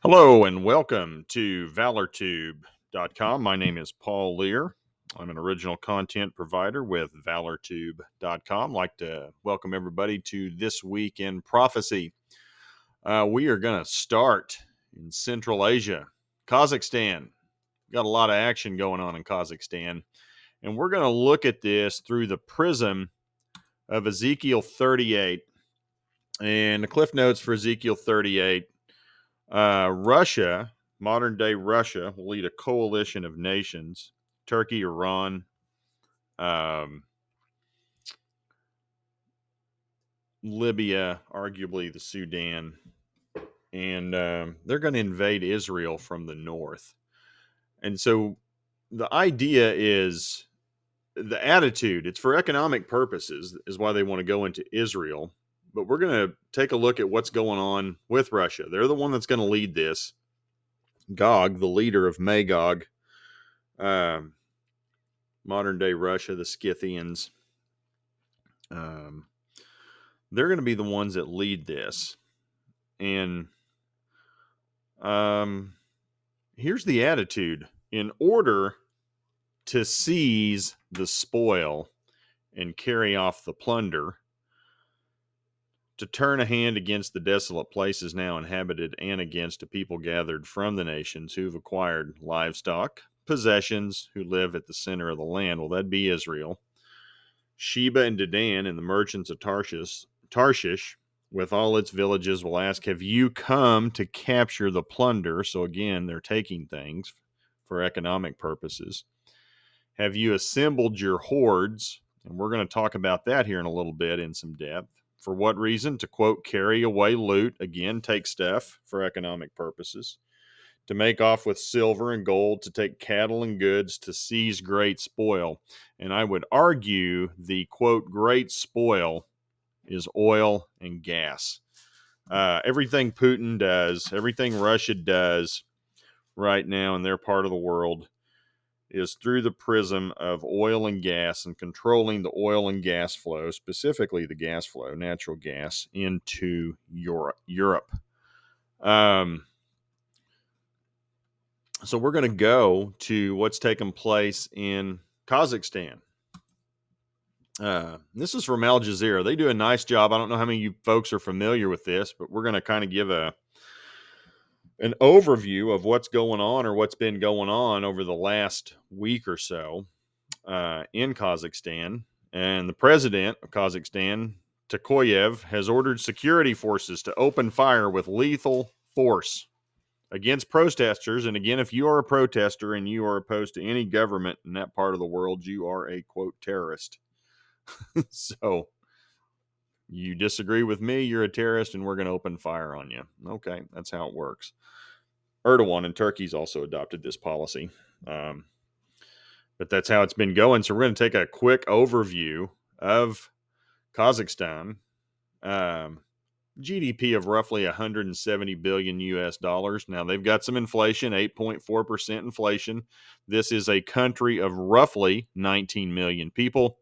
Hello and welcome to ValorTube.com. My name is Paul Lear. I'm an original content provider with ValorTube.com. I'd like to welcome everybody to This Week in Prophecy. We are going to start in Central Asia, Kazakhstan. Got a lot of action going on in Kazakhstan. And we're going to look at this through the prism of Ezekiel 38. And the cliff notes for Ezekiel 38. Russia, modern day Russia, will lead a coalition of nations: Turkey, Iran, Libya, arguably the Sudan, and they're going to invade Israel from the north. And so the idea is the attitude, it's for economic purposes, is why they want to go into Israel. But we're going to take a look at what's going on with Russia. They're the one that's going to lead this. Gog, the leader of Magog, modern day Russia, the Scythians, they're going to be the ones that lead this. And here's the attitude: in order to seize the spoil and carry off the plunder, to turn a hand against the desolate places now inhabited, and against a people gathered from the nations who've acquired livestock, possessions, who live at the center of the land. Well, that'd be Israel. Sheba and Dedan and the merchants of Tarshish, with all its villages, will ask, have you come to capture the plunder? So again, they're taking things for economic purposes. Have you assembled your hordes? And we're going to talk about that here in a little bit in some depth. For what reason? To, quote, carry away loot. Again, take stuff for economic purposes. To make off with silver and gold, to take cattle and goods, to seize great spoil. And I would argue the, quote, great spoil is oil and gas. Everything Putin does, everything Russia does right now in their part of the world is through the prism of oil and gas and controlling the oil and gas flow, specifically the gas flow, natural gas, into Europe. So we're going to go to what's taken place in Kazakhstan. This is from Al Jazeera. They do a nice job. I don't know how many of you folks are familiar with this, but we're going to kind of give an overview of what's going on, or what's been going on over the last week or so in Kazakhstan. And the president of Kazakhstan, Tokayev, has ordered security forces to open fire with lethal force against protesters. And again, if you are a protester and you are opposed to any government in that part of the world, you are a, quote, terrorist. So you disagree with me, you're a terrorist, and we're going to open fire on you. Okay, that's how it works. Erdogan in Turkey's also adopted this policy. But that's how it's been going. So we're going to take a quick overview of Kazakhstan. GDP of roughly 170 billion US dollars. Now they've got some inflation, 8.4% inflation. This is a country of roughly 19 million people,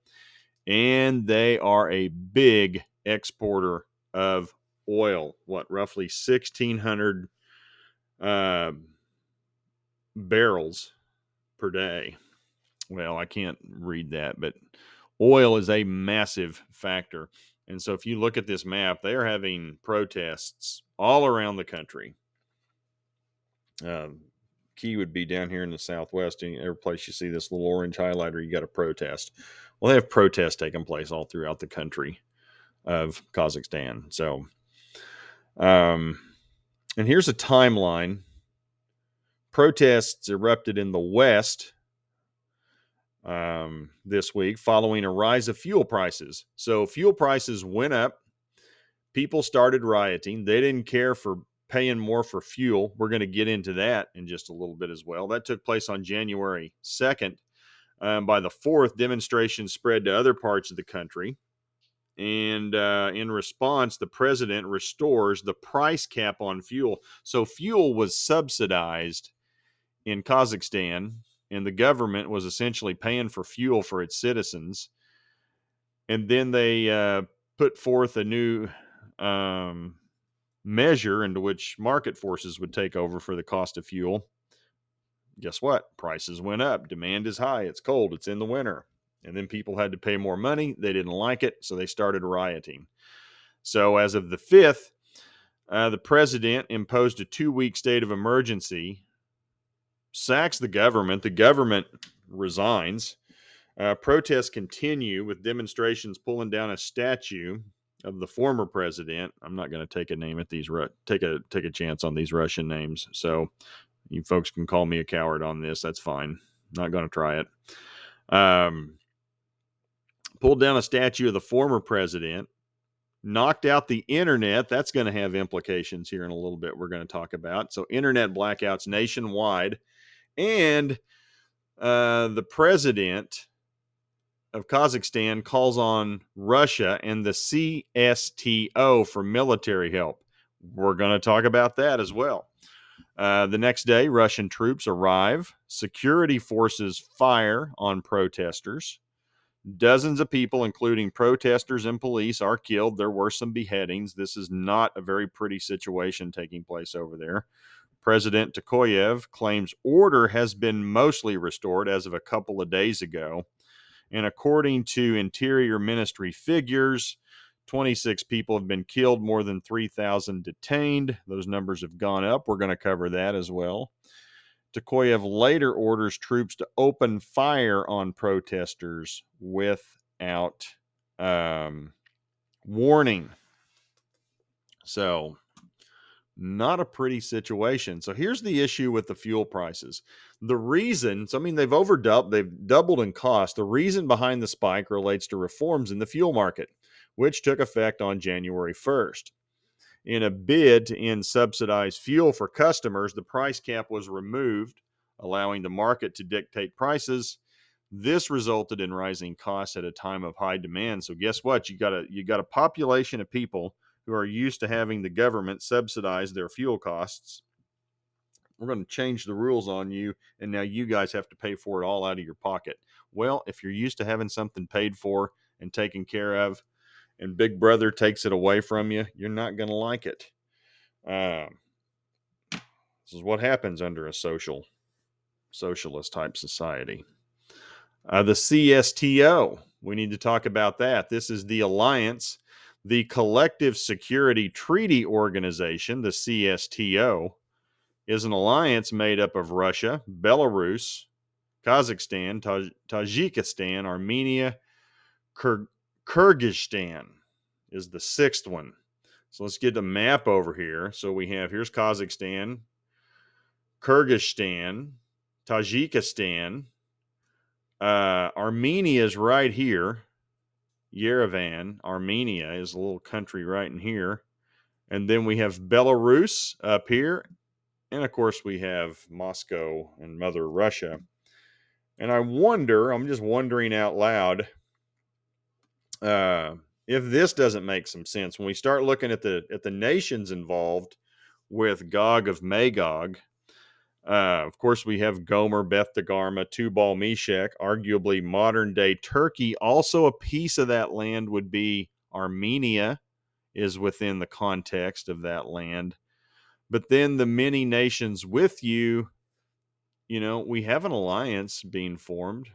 and they are a big exporter of oil. Roughly 1,600 barrels per day. Well, I can't read that, but oil is a massive factor. And so if you look at this map, they are having protests all around the country. Key would be down here in the southwest. Every place you see this little orange highlighter, you got a protest. Well, they have protests taking place all throughout the country of Kazakhstan. So, and here's a timeline. Protests erupted in the west this week following a rise of fuel prices. So fuel prices went up. People started rioting. They didn't care for paying more for fuel. We're going to get into that in just a little bit as well. That took place on January 2nd. By the 4th, demonstrations spread to other parts of the country. And in response, the president restores the price cap on fuel. So fuel was subsidized in Kazakhstan, and the government was essentially paying for fuel for its citizens. And then they put forth a new measure into which market forces would take over for the cost of fuel, guess what? Prices went up. Demand is high. It's cold. It's in the winter. And then people had to pay more money. They didn't like it, so they started rioting. So as of the 5th, the president imposed a 2-week state of emergency, sacks the government. The government resigns. Protests continue with demonstrations pulling down a statue of the former president. I'm not going to take a name at these take a chance on these Russian names. So you folks can call me a coward on this. That's fine. Not going to try it. Pulled down a statue of the former president. Knocked out the internet. That's going to have implications here in a little bit. We're going to talk about. So internet blackouts nationwide. And the president of Kazakhstan calls on Russia and the CSTO for military help. We're going to talk about that as well. The next day, Russian troops arrive. Security forces fire on protesters. Dozens of people, including protesters and police, are killed. There were some beheadings. This is not a very pretty situation taking place over there. President Tokayev claims order has been mostly restored as of a couple of days ago. And according to Interior Ministry figures, 26 people have been killed, more than 3,000 detained. Those numbers have gone up. We're going to cover that as well. Tokayev later orders troops to open fire on protesters without warning. So, not a pretty situation. So here's the issue with the fuel prices. The reason, they've doubled in cost. The reason behind the spike relates to reforms in the fuel market, which took effect on January 1st. In a bid to end subsidized fuel for customers, the price cap was removed, allowing the market to dictate prices. This resulted in rising costs at a time of high demand. So guess what? You got a population of people who are used to having the government subsidize their fuel costs. We're going to change the rules on you, and now you guys have to pay for it all out of your pocket. Well, if you're used to having something paid for and taken care of, and Big Brother takes it away from you, you're not going to like it. This is what happens under a socialist type society. The CSTO, we need to talk about that. This is the alliance, the Collective Security Treaty Organization, the CSTO, is an alliance made up of Russia, Belarus, Kazakhstan, Tajikistan, Armenia, Kyrgyzstan is the sixth one. So let's get the map over here. So here's Kazakhstan, Kyrgyzstan, Tajikistan, Armenia is right here. Yerevan, Armenia is a little country right in here. And then we have Belarus up here. And of course we have Moscow and Mother Russia. And I'm just wondering out loud, if this doesn't make some sense. When we start looking at the nations involved with Gog of Magog, of course, we have Gomer, Beth Dagarma, Tubal, Meshech, arguably modern-day Turkey. Also, a piece of that land would be Armenia, is within the context of that land. But then the many nations with you, we have an alliance being formed.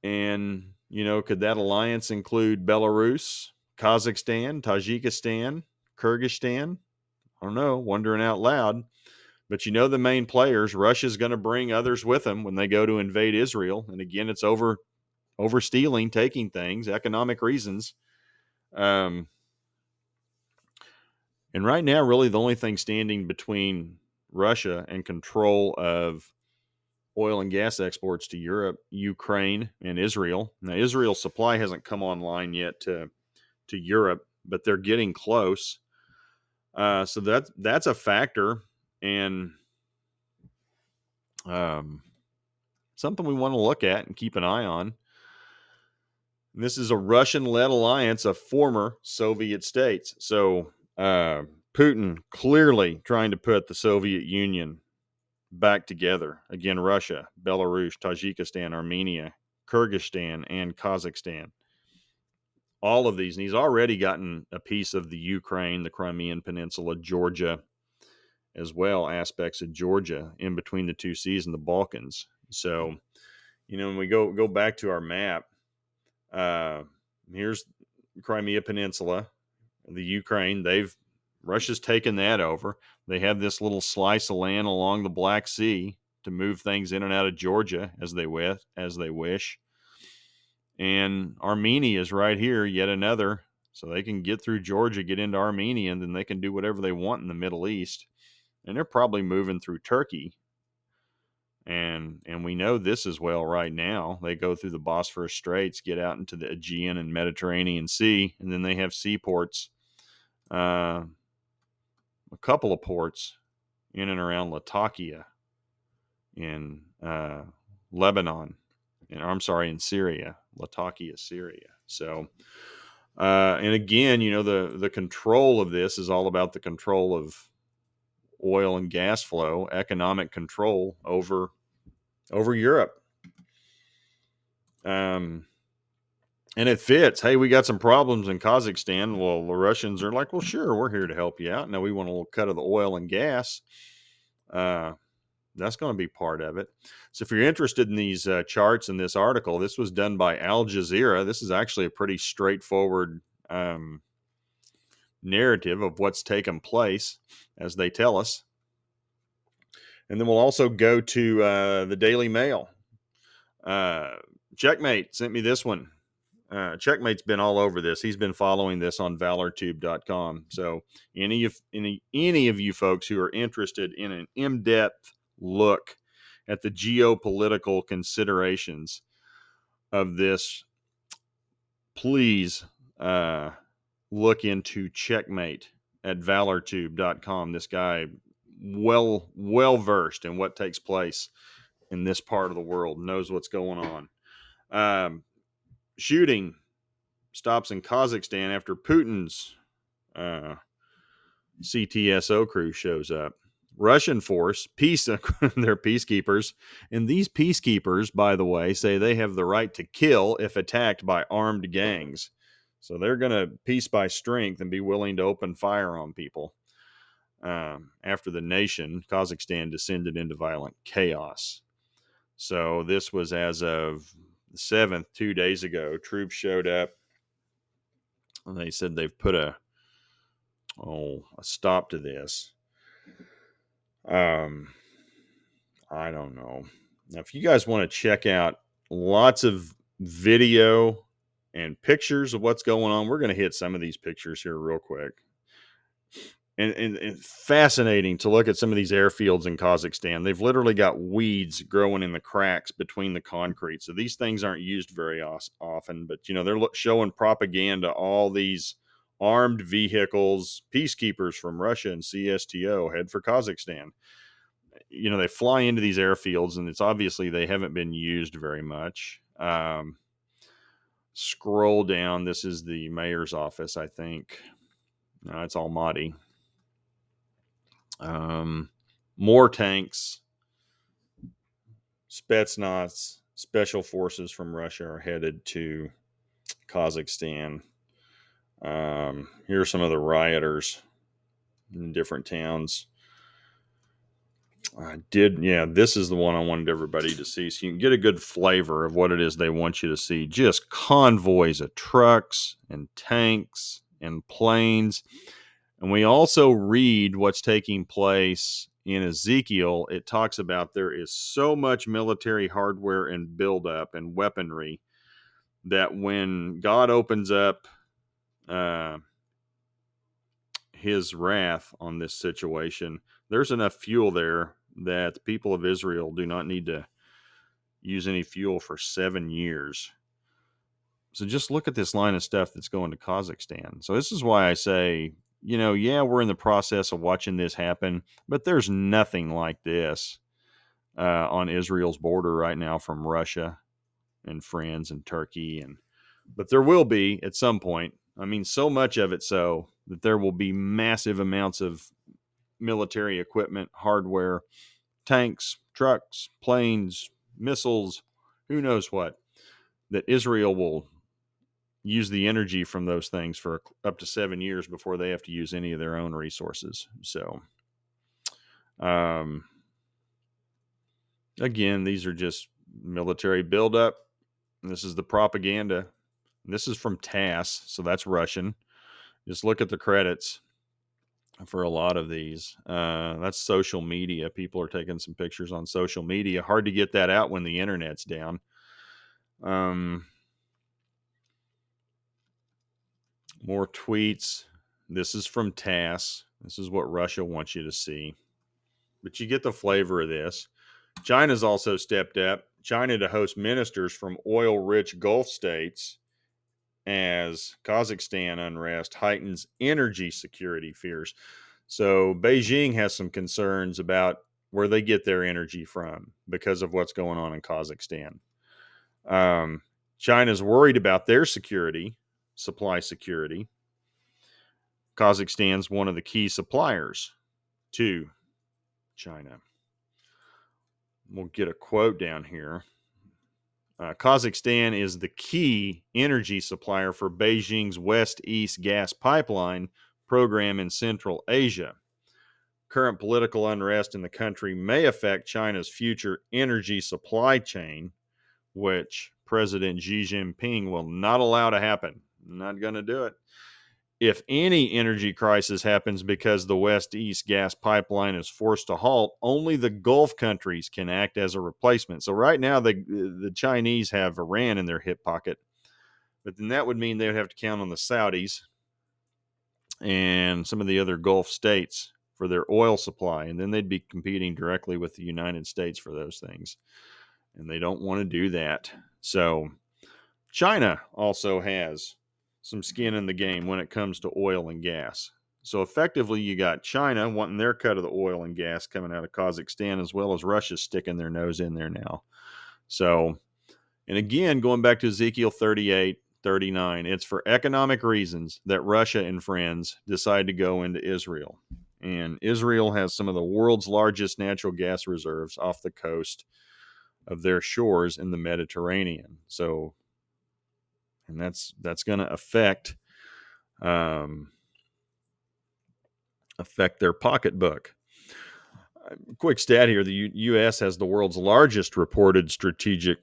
And, could that alliance include Belarus, Kazakhstan, Tajikistan, Kyrgyzstan? I don't know, wondering out loud. But the main players, Russia's going to bring others with them when they go to invade Israel. And again, it's over stealing, taking things, economic reasons. And right now, really the only thing standing between Russia and control of oil and gas exports to Europe, Ukraine, and Israel. Now, Israel's supply hasn't come online yet to Europe, but they're getting close. So that's a factor. And something we want to look at and keep an eye on. And this is a Russian-led alliance of former Soviet states. So Putin clearly trying to put the Soviet Union back together. Again, Russia, Belarus, Tajikistan, Armenia, Kyrgyzstan, and Kazakhstan. all of these. And he's already gotten a piece of the Ukraine, the Crimean Peninsula, Georgia as well, aspects of Georgia in between the two seas and the Balkans. So, when we go back to our map, here's Crimea Peninsula, the Ukraine. Russia's taken that over. They have this little slice of land along the Black Sea to move things in and out of Georgia as they wish. And Armenia is right here, yet another. So they can get through Georgia, get into Armenia, and then they can do whatever they want in the Middle East. And they're probably moving through Turkey. And we know this as well right now. They go through the Bosphorus Straits, get out into the Aegean and Mediterranean Sea, and then they have seaports, a couple of ports in and around Latakia in Lebanon, in Syria, Latakia, Syria. So, and again, the control of this is all about the control of oil and gas flow, economic control over Europe. And it fits. Hey, we got some problems in Kazakhstan. Well, the Russians are like, well, sure, we're here to help you out. Now we want a little cut of the oil and gas. That's going to be part of it. So if you're interested in these charts in this article, this was done by Al Jazeera. This is actually a pretty straightforward narrative of what's taken place as they tell us. And then we'll also go to the Daily Mail. Checkmate sent me this one. Checkmate's been all over this. He's been following this on valortube.com. So any of you folks who are interested in an in-depth look at the geopolitical considerations of this, please look into Checkmate at valortube.com. This guy well versed in what takes place in this part of the world, knows what's going on. Shooting stops in Kazakhstan after Putin's CTSO crew shows up. Russian force, they're peacekeepers. And these peacekeepers, by the way, say they have the right to kill if attacked by armed gangs. So they're going to peace by strength and be willing to open fire on people. After the nation, Kazakhstan, descended into violent chaos. So this was as of the 7th, 2 days ago. Troops showed up. And they said they've put a stop to this. I don't know. Now, if you guys want to check out lots of video and pictures of what's going on, we're going to hit some of these pictures here real quick. And fascinating to look at some of these airfields in Kazakhstan. They've literally got weeds growing in the cracks between the concrete. So these things aren't used very often, but they're showing propaganda, all these armed vehicles, peacekeepers from Russia and CSTO head for Kazakhstan. They fly into these airfields, and it's obviously they haven't been used very much. Scroll down. This is the mayor's office, I think. No, it's Almaty. More tanks, Spetsnaz, special forces from Russia are headed to Kazakhstan. Here are some of the rioters in different towns. This is the one I wanted everybody to see, so you can get a good flavor of what it is they want you to see. Just convoys of trucks and tanks and planes. And we also read what's taking place in Ezekiel. It talks about there is so much military hardware and buildup and weaponry that when God opens up his wrath on this situation, there's enough fuel there that the people of Israel do not need to use any fuel for 7 years. So just look at this line of stuff that's going to Kazakhstan. So this is why I say, we're in the process of watching this happen, but there's nothing like this on Israel's border right now from Russia and friends and Turkey. But there will be at some point. I mean, so much of it so that there will be massive amounts of military equipment, hardware, tanks, trucks, planes, missiles, who knows what, that Israel will use the energy from those things for up to 7 years before they have to use any of their own resources. So, again, these are just military buildup. This is the propaganda. This is from TASS, so that's Russian. Just look at the credits for a lot of these. That's social media. People are taking some pictures on social media. Hard to get that out when the internet's down. More tweets. This is from TASS. This is what Russia wants you to see. But you get the flavor of this. China's also stepped up. China to host ministers from oil-rich Gulf states as Kazakhstan unrest heightens energy security fears. So Beijing has some concerns about where they get their energy from because of what's going on in Kazakhstan. China's worried about their security, supply security. Kazakhstan's one of the key suppliers to China. We'll get a quote down here. Kazakhstan is the key energy supplier for Beijing's West-East gas pipeline program in Central Asia. Current political unrest in the country may affect China's future energy supply chain, which President Xi Jinping will not allow to happen. Not going to do it. If any energy crisis happens because the West-East gas pipeline is forced to halt, only the Gulf countries can act as a replacement. So right now, the Chinese have Iran in their hip pocket, but then that would mean they would have to count on the Saudis and some of the other Gulf states for their oil supply, and then they'd be competing directly with the United States for those things, and they don't want to do that. So China also has some skin in the game when it comes to oil and gas. So effectively, you got China wanting their cut of the oil and gas coming out of Kazakhstan, as well as Russia sticking their nose in there now. So, and again, going back to Ezekiel 38, 39, it's for economic reasons that Russia and friends decide to go into Israel. And Israel has some of the world's largest natural gas reserves off the coast of their shores in the Mediterranean. So, and that's going to affect their pocketbook. Quick stat here: the U.S. has the world's largest reported strategic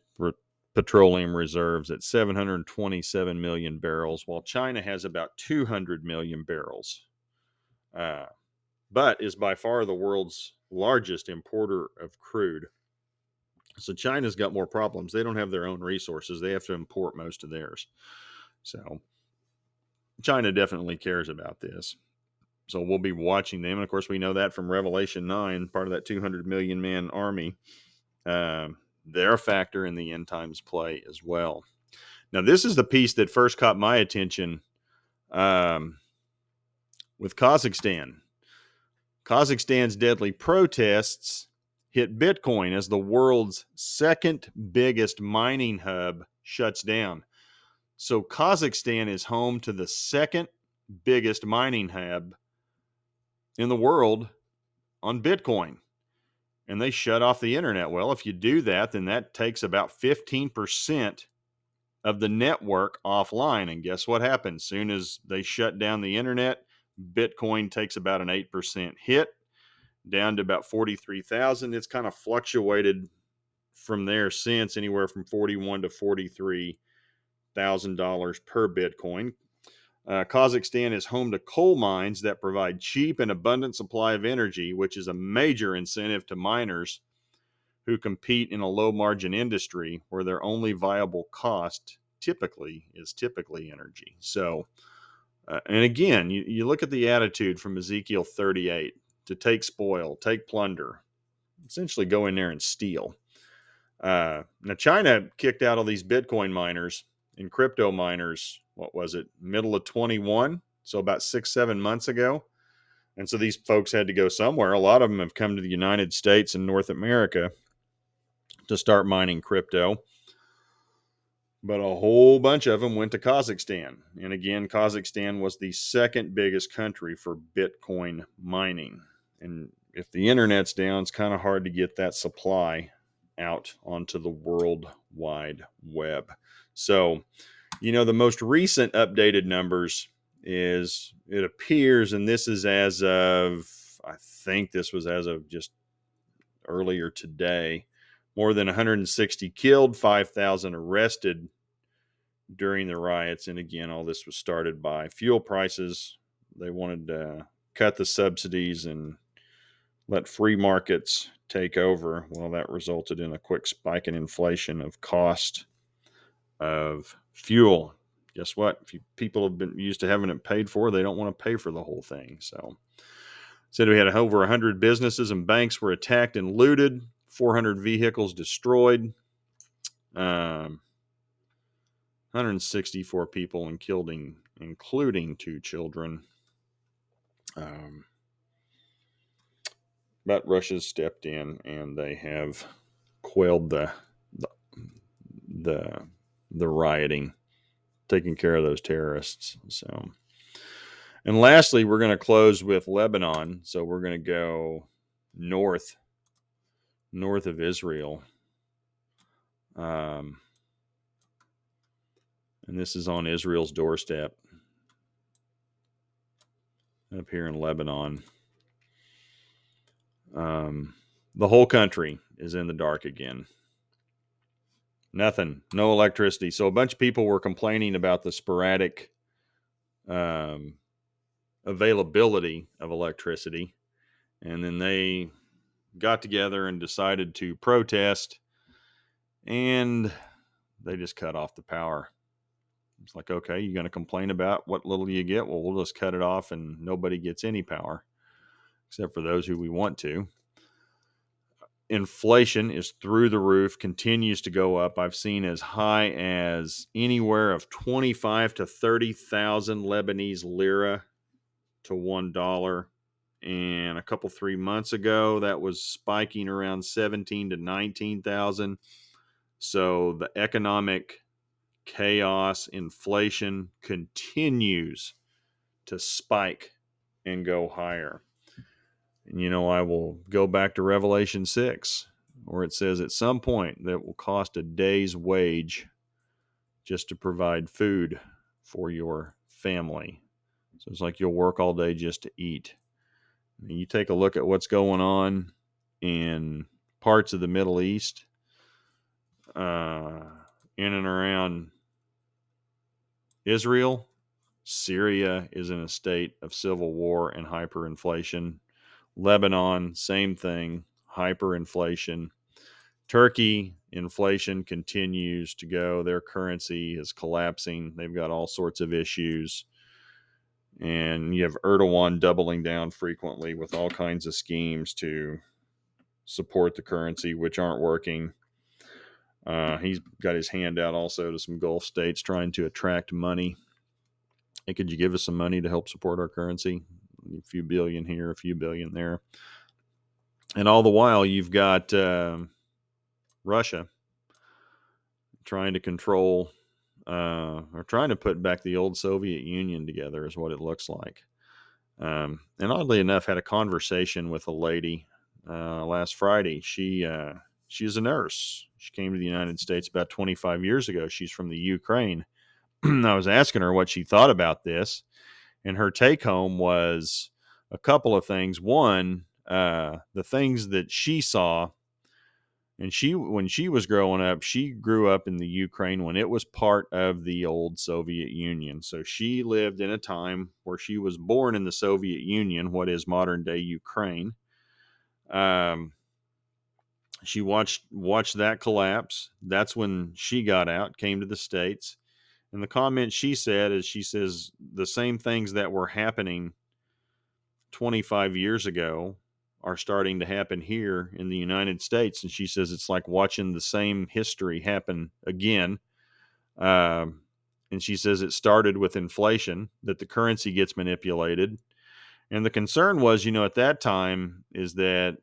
petroleum reserves at 727 million barrels, while China has about 200 million barrels, but is by far the world's largest importer of crude. So China's got more problems. They don't have their own resources. They have to import most of theirs. So China definitely cares about this. So we'll be watching them. And of course, we know that from Revelation 9, part of that 200 million man army. They're a factor in the end times play as well. Now, this is the piece that first caught my attention with Kazakhstan. Kazakhstan's deadly protests hit Bitcoin as the world's second biggest mining hub shuts down. So Kazakhstan is home to the second biggest mining hub in the world on Bitcoin. And they shut off the internet. Well, if you do that, then that takes about 15% of the network offline. And guess what happens? Soon as they shut down the internet, Bitcoin takes about an 8% hit, down to about 43,000. It's kind of fluctuated from there since, anywhere from $41,000 to $43,000 per Bitcoin. Kazakhstan is home to coal mines that provide cheap and abundant supply of energy, which is a major incentive to miners who compete in a low margin industry where their only viable cost typically energy. So, and again, you look at the attitude from Ezekiel 38 to take spoil, take plunder, essentially go in there and steal. Now, China kicked out all these Bitcoin miners and crypto miners, what was it, middle of 21? So about 6-7 months ago. And so these folks had to go somewhere. A lot of them have come to the United States and North America to start mining crypto. But a whole bunch of them went to Kazakhstan. And again, Kazakhstan was the second biggest country for Bitcoin mining. And if the internet's down, it's kind of hard to get that supply out onto the World Wide Web. So The most recent updated numbers is, it appears, and this is as of, I think this was as of just earlier today, more than 160 killed, 5,000 arrested during the riots. And again, all this was started by fuel prices. They wanted to cut the subsidies and let free markets take over. Well, that resulted in a quick spike in inflation of cost of fuel. Guess what? If people have been used to having it paid for, they don't want to pay for the whole thing. So, said we had over 100 businesses and banks were attacked and looted, 400 vehicles destroyed, 164 people including 2 children. But Russia's stepped in and they have quelled the rioting, taking care of those terrorists. So, and lastly, we're going to close with Lebanon. So we're going to go north of Israel. And this is on Israel's doorstep up here in Lebanon. The whole country is in the dark again. Nothing, no electricity. So a bunch of people were complaining about the sporadic availability of electricity. And then they got together and decided to protest, and they just cut off the power. It's like, okay, you're going to complain about what little you get? Well, we'll just cut it off and nobody gets any power except for those who we want to. Inflation is through the roof, continues to go up. I've seen as high as anywhere of 25 to 30,000 Lebanese lira to $1. And a couple 3 months ago, that was spiking around 17 to 19,000. So the economic chaos, inflation continues to spike and go higher. And I will go back to Revelation 6, where it says at some point that will cost a day's wage just to provide food for your family. So it's like you'll work all day just to eat. And you take a look at what's going on in parts of the Middle East, in and around Israel. Syria is in a state of civil war and hyperinflation. Lebanon, same thing, hyperinflation. Turkey, inflation continues to go. Their currency is collapsing. They've got all sorts of issues. And you have Erdogan doubling down frequently with all kinds of schemes to support the currency, which aren't working. He's got his hand out also to some Gulf states trying to attract money. Hey, could you give us some money to help support our currency? A few billion here, a few billion there. And all the while, you've got Russia trying to control or trying to put back the old Soviet Union together is what it looks like. And oddly enough, had a conversation with a lady last Friday. She's a nurse. She came to the United States about 25 years ago. She's from the Ukraine. I was asking her what she thought about this, and her take home was a couple of things. One, the things that she saw, and when she was growing up, she grew up in the Ukraine when it was part of the old Soviet Union. So she lived in a time where she was born in the Soviet Union, what is modern day Ukraine. She watched that collapse. That's when she got out, came to the States. And the comment she said is, she says the same things that were happening 25 years ago are starting to happen here in the United States. And she says it's like watching the same history happen again. And she says it started with inflation, that the currency gets manipulated. And the concern was, at that time is that,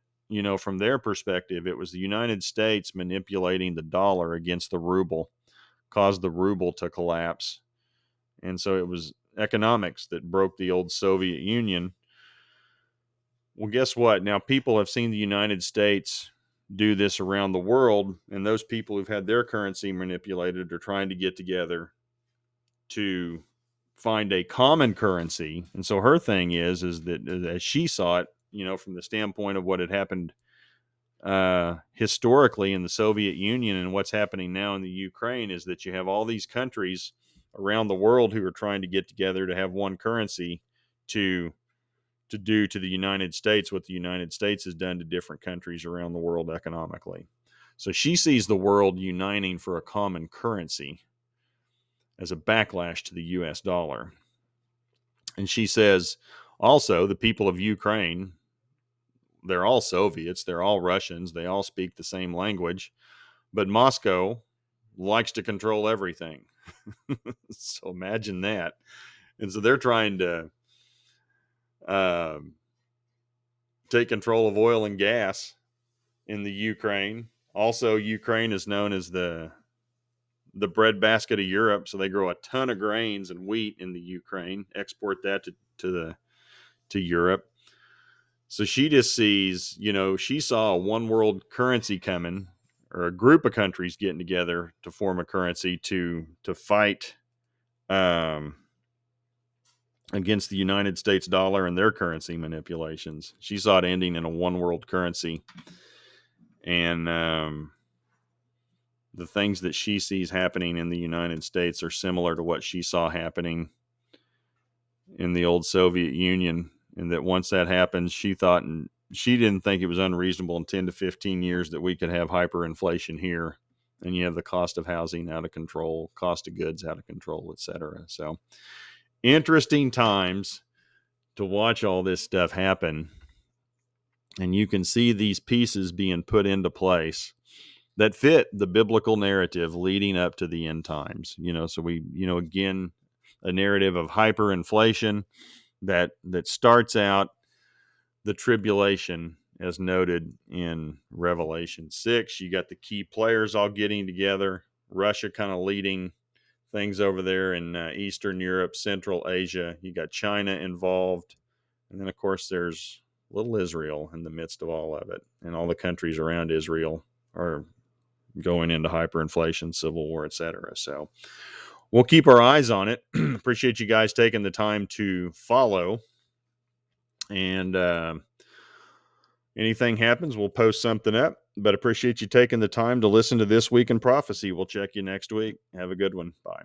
from their perspective, it was the United States manipulating the dollar against the ruble, caused the ruble to collapse. And so it was economics that broke the old Soviet Union. Well, guess what? Now people have seen the United States do this around the world, and those people who've had their currency manipulated are trying to get together to find a common currency. And so her thing is that as she saw it, from the standpoint of what had happened historically in the Soviet Union and what's happening now in the Ukraine, is that you have all these countries around the world who are trying to get together to have one currency to do to the United States what the United States has done to different countries around the world economically. So she sees the world uniting for a common currency as a backlash to the US dollar. And she says also the people of Ukraine, they're all Soviets, they're all Russians, they all speak the same language, but Moscow likes to control everything. So imagine that. And so they're trying to take control of oil and gas in the Ukraine. Also, Ukraine is known as the breadbasket of Europe, so they grow a ton of grains and wheat in the Ukraine, export that to Europe. So she just sees, she saw a one world currency coming, or a group of countries getting together to form a currency to fight against the United States dollar and their currency manipulations. She saw it ending in a one world currency. And the things that she sees happening in the United States are similar to what she saw happening in the old Soviet Union. And that once that happens, she thought, and she didn't think it was unreasonable in 10 to 15 years that we could have hyperinflation here. And you have the cost of housing out of control, cost of goods out of control, et cetera. So interesting times to watch all this stuff happen. And you can see these pieces being put into place that fit the biblical narrative leading up to the end times. So we, again, a narrative of hyperinflation that starts out the tribulation as noted in Revelation 6. You got the key players all getting together, Russia kind of leading things over there in Eastern Europe, Central Asia. You got China involved. And then, of course, there's little Israel in the midst of all of it. And all the countries around Israel are going into hyperinflation, civil war, et cetera. So we'll keep our eyes on it. Appreciate you guys taking the time to follow. And anything happens, we'll post something up. But appreciate you taking the time to listen to This Week in Prophecy. We'll check you next week. Have a good one. Bye.